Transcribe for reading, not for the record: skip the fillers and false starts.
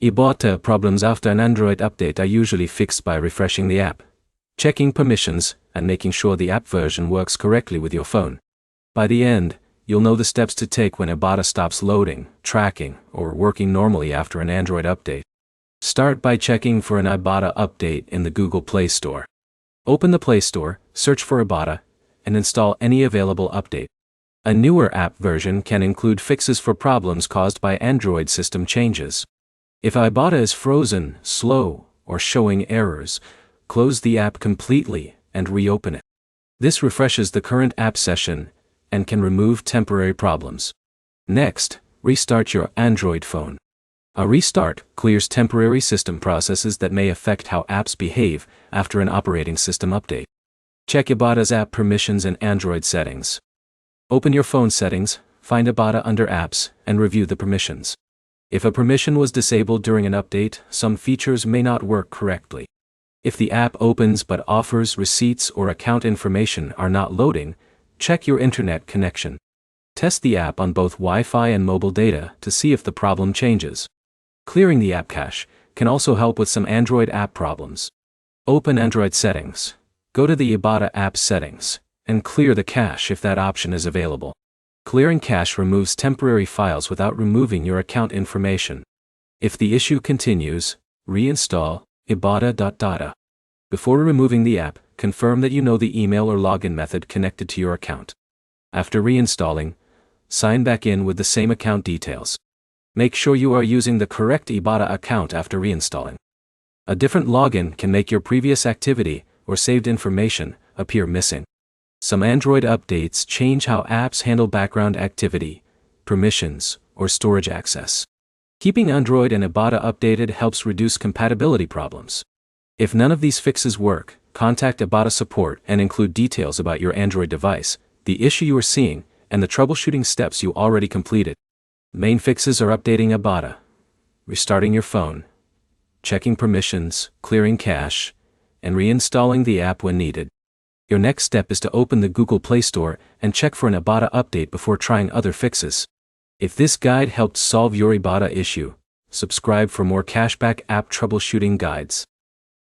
Ibotta problems after an Android update are usually fixed by refreshing the app, checking permissions, and making sure the app version works correctly with your phone. By the end, you'll know the steps to take when Ibotta stops loading, tracking, or working normally after an Android update. Start by checking for an Ibotta update in the Google Play Store. Open the Play Store, search for Ibotta, and install any available update. A newer app version can include fixes for problems caused by Android system changes. If Ibotta is frozen, slow, or showing errors, close the app completely and reopen it. This refreshes the current app session and can remove temporary problems. Next, restart your Android phone. A restart clears temporary system processes that may affect how apps behave after an operating system update. Check Ibotta's app permissions and Android settings. Open your phone settings, find Ibotta under Apps, and review the permissions. If a permission was disabled during an update, some features may not work correctly. If the app opens but offers, receipts, or account information are not loading, check your internet connection. Test the app on both Wi-Fi and mobile data to see if the problem changes. Clearing the app cache can also help with some Android app problems. Open Android settings, go to the Ibotta app settings, and clear the cache if that option is available. Clearing cache removes temporary files without removing your account information. If the issue continues, reinstall Ibotta. Before removing the app, confirm that you know the email or login method connected to your account. After reinstalling, sign back in with the same account details. Make sure you are using the correct Ibotta account after reinstalling. A different login can make your previous activity or saved information appear missing. Some Android updates change how apps handle background activity, permissions, or storage access. Keeping Android and Ibotta updated helps reduce compatibility problems. If none of these fixes work, contact Ibotta support and include details about your Android device, the issue you are seeing, and the troubleshooting steps you already completed. Main fixes are updating Ibotta, restarting your phone, checking permissions, clearing cache, and reinstalling the app when needed. Your next step is to open the Google Play Store and check for an Ibotta update before trying other fixes. If this guide helped solve your Ibotta issue, subscribe for more cashback app troubleshooting guides.